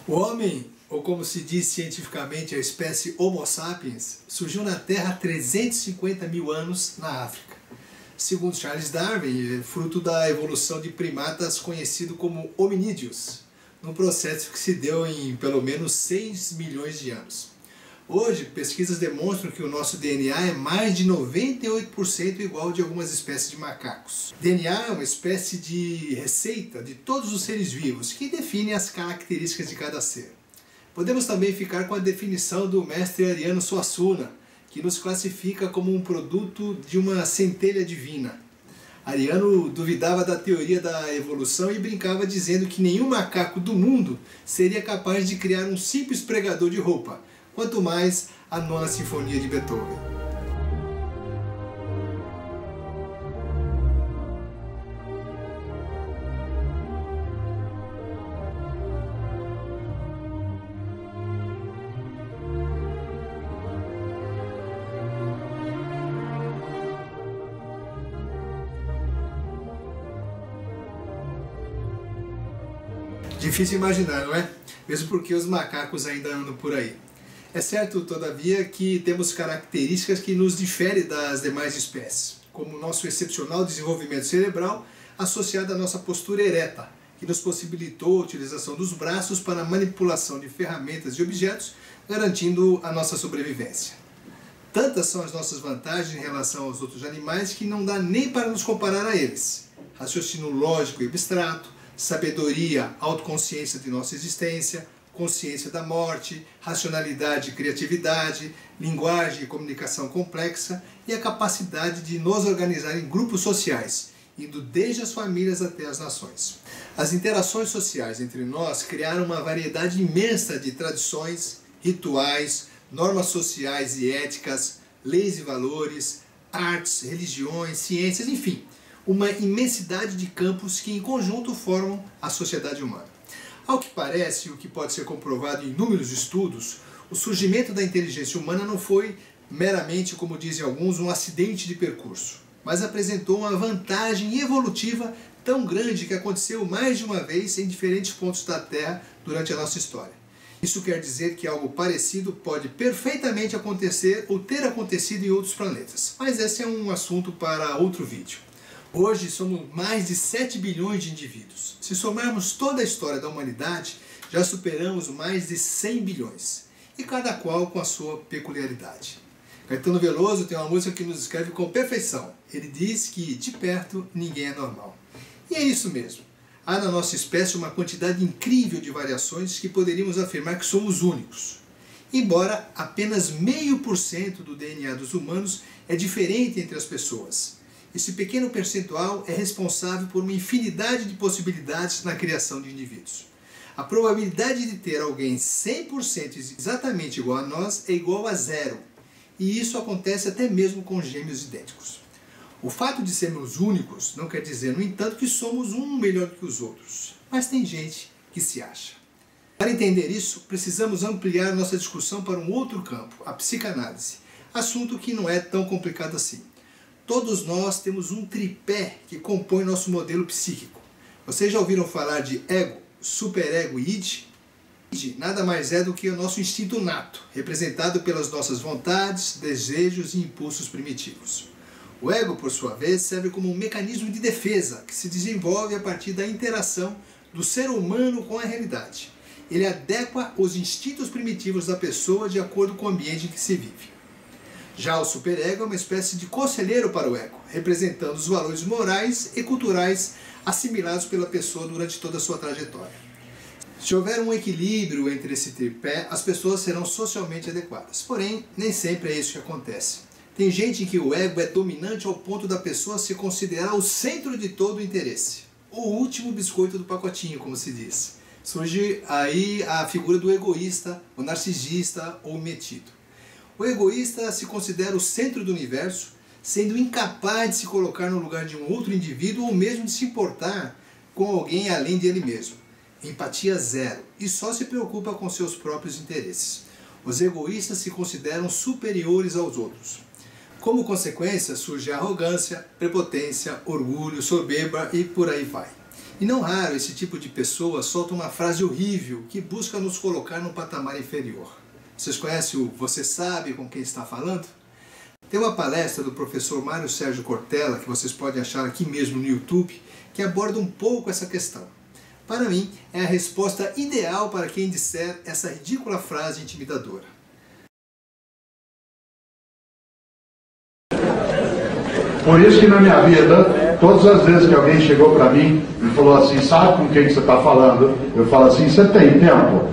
O homem, ou como se diz cientificamente, a espécie Homo sapiens, surgiu na Terra há 350 mil anos na África. Segundo Charles Darwin, é fruto da evolução de primatas conhecido como hominídeos, num processo que se deu em pelo menos 6 milhões de anos. Hoje, pesquisas demonstram que o nosso DNA é mais de 98% igual ao de algumas espécies de macacos. DNA é uma espécie de receita de todos os seres vivos que define as características de cada ser. Podemos também ficar com a definição do mestre Ariano Suassuna, que nos classifica como um produto de uma centelha divina. Ariano duvidava da teoria da evolução e brincava dizendo que nenhum macaco do mundo seria capaz de criar um simples pregador de roupa, quanto mais a Nona Sinfonia de Beethoven. Difícil imaginar, não é? Mesmo porque os macacos ainda andam por aí. É certo, todavia, que temos características que nos diferem das demais espécies, como o nosso excepcional desenvolvimento cerebral associado à nossa postura ereta, que nos possibilitou a utilização dos braços para a manipulação de ferramentas e objetos, garantindo a nossa sobrevivência. Tantas são as nossas vantagens em relação aos outros animais que não dá nem para nos comparar a eles. Raciocínio lógico e abstrato, sabedoria, autoconsciência de nossa existência, consciência da morte, racionalidade e criatividade, linguagem e comunicação complexa e a capacidade de nos organizar em grupos sociais, indo desde as famílias até as nações. As interações sociais entre nós criaram uma variedade imensa de tradições, rituais, normas sociais e éticas, leis e valores, artes, religiões, ciências, enfim, uma imensidade de campos que em conjunto formam a sociedade humana. Ao que parece, o que pode ser comprovado em inúmeros estudos, o surgimento da inteligência humana não foi meramente, como dizem alguns, um acidente de percurso, mas apresentou uma vantagem evolutiva tão grande que aconteceu mais de uma vez em diferentes pontos da Terra durante a nossa história. Isso quer dizer que algo parecido pode perfeitamente acontecer ou ter acontecido em outros planetas, mas esse é um assunto para outro vídeo. Hoje somos mais de 7 bilhões de indivíduos. Se somarmos toda a história da humanidade, já superamos mais de 100 bilhões, e cada qual com a sua peculiaridade. Caetano Veloso tem uma música que nos descreve com perfeição. Ele diz que de perto ninguém é normal. E é isso mesmo. Há na nossa espécie uma quantidade incrível de variações que poderíamos afirmar que somos únicos. Embora apenas 0,5% do DNA dos humanos é diferente entre as pessoas. Esse pequeno percentual é responsável por uma infinidade de possibilidades na criação de indivíduos. A probabilidade de ter alguém 100% exatamente igual a nós é igual a 0. E isso acontece até mesmo com gêmeos idênticos. O fato de sermos únicos não quer dizer, no entanto, que somos um melhor que os outros. Mas tem gente que se acha. Para entender isso, precisamos ampliar nossa discussão para um outro campo, a psicanálise. Assunto que não é tão complicado assim. Todos nós temos um tripé que compõe nosso modelo psíquico. Vocês já ouviram falar de ego, superego e id? Id nada mais é do que o nosso instinto nato, representado pelas nossas vontades, desejos e impulsos primitivos. O ego, por sua vez, serve como um mecanismo de defesa que se desenvolve a partir da interação do ser humano com a realidade. Ele adequa os instintos primitivos da pessoa de acordo com o ambiente em que se vive. Já o superego é uma espécie de conselheiro para o ego, representando os valores morais e culturais assimilados pela pessoa durante toda a sua trajetória. Se houver um equilíbrio entre esse tripé, as pessoas serão socialmente adequadas. Porém, nem sempre é isso que acontece. Tem gente em que o ego é dominante ao ponto da pessoa se considerar o centro de todo o interesse. O último biscoito do pacotinho, como se diz. Surge aí a figura do egoísta, o narcisista ou o metido. O egoísta se considera o centro do universo, sendo incapaz de se colocar no lugar de um outro indivíduo ou mesmo de se importar com alguém além de ele mesmo. Empatia zero, e só se preocupa com seus próprios interesses. Os egoístas se consideram superiores aos outros. Como consequência, surge a arrogância, prepotência, orgulho, soberba e por aí vai. E não raro esse tipo de pessoa solta uma frase horrível que busca nos colocar num patamar inferior. Vocês conhecem o "você sabe com quem está falando"? Tem uma palestra do professor Mário Sérgio Cortella, que vocês podem achar aqui mesmo no YouTube, que aborda um pouco essa questão. Para mim, é a resposta ideal para quem disser essa ridícula frase intimidadora. Por isso que na minha vida, todas as vezes que alguém chegou para mim e falou assim, sabe com quem que você está falando? Eu falo assim, você tem tempo?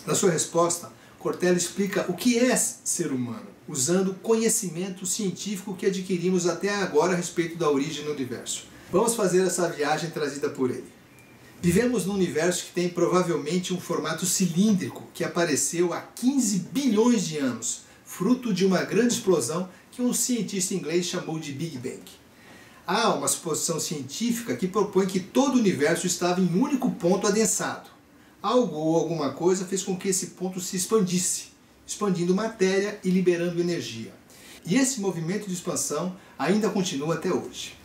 Na sua resposta, Cortella explica o que é ser humano, usando o conhecimento científico que adquirimos até agora a respeito da origem do universo. Vamos fazer essa viagem trazida por ele. Vivemos num universo que tem provavelmente um formato cilíndrico que apareceu há 15 bilhões de anos, fruto de uma grande explosão que um cientista inglês chamou de Big Bang. Há uma suposição científica que propõe que todo o universo estava em um único ponto adensado. Algo ou alguma coisa fez com que esse ponto se expandisse, expandindo matéria e liberando energia. E esse movimento de expansão ainda continua até hoje.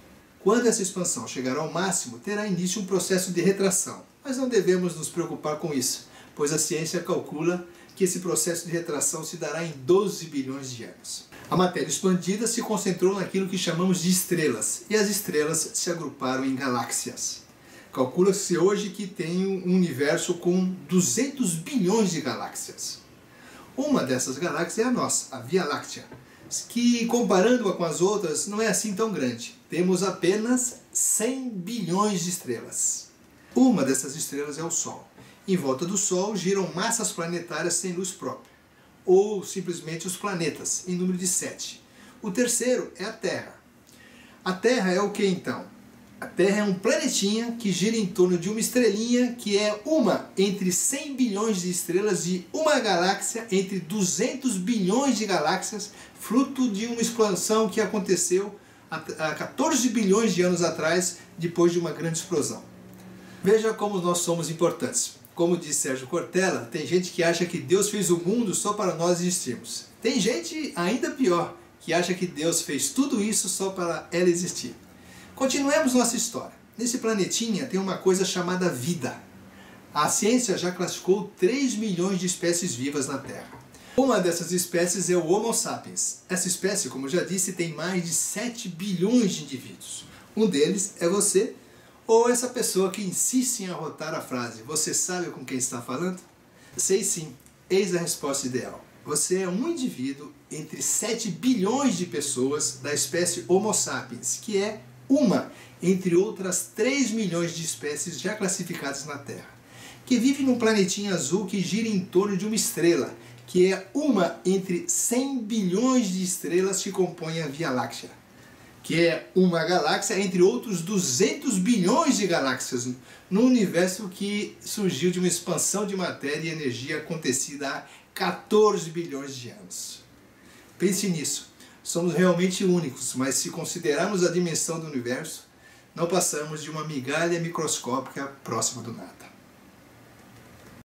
Quando essa expansão chegar ao máximo, terá início um processo de retração. Mas não devemos nos preocupar com isso, pois a ciência calcula que esse processo de retração se dará em 12 bilhões de anos. A matéria expandida se concentrou naquilo que chamamos de estrelas, e as estrelas se agruparam em galáxias. Calcula-se hoje que tem um universo com 200 bilhões de galáxias. Uma dessas galáxias é a nossa, a Via Láctea, que comparando-a com as outras não é assim tão grande. Temos apenas 100 bilhões de estrelas. Uma dessas estrelas é o Sol. Em volta do Sol giram massas planetárias sem luz própria, ou simplesmente os planetas, em número de 7. O terceiro é a Terra. A Terra é o que então? A Terra é um planetinha que gira em torno de uma estrelinha que é uma entre 100 bilhões de estrelas de uma galáxia entre 200 bilhões de galáxias, fruto de uma expansão que aconteceu há 14 bilhões de anos atrás, depois de uma grande explosão. Veja como nós somos importantes. Como diz Sérgio Cortella, tem gente que acha que Deus fez o mundo só para nós existirmos. Tem gente ainda pior, que acha que Deus fez tudo isso só para ela existir. Continuemos nossa história. Nesse planetinha tem uma coisa chamada vida. A ciência já classificou 3 milhões de espécies vivas na Terra. Uma dessas espécies é o Homo sapiens. Essa espécie, como já disse, tem mais de 7 bilhões de indivíduos. Um deles é você, ou essa pessoa que insiste em arrotar a frase "você sabe com quem está falando"? Sei sim, eis a resposta ideal. Você é um indivíduo entre 7 bilhões de pessoas da espécie Homo sapiens, que é uma entre outras 3 milhões de espécies já classificadas na Terra, que vive num planetinha azul que gira em torno de uma estrela, que é uma entre 100 bilhões de estrelas que compõem a Via Láctea, que é uma galáxia entre outros 200 bilhões de galáxias, no universo que surgiu de uma expansão de matéria e energia acontecida há 14 bilhões de anos. Pense nisso. Somos realmente únicos, mas se considerarmos a dimensão do universo, não passamos de uma migalha microscópica próxima do nada.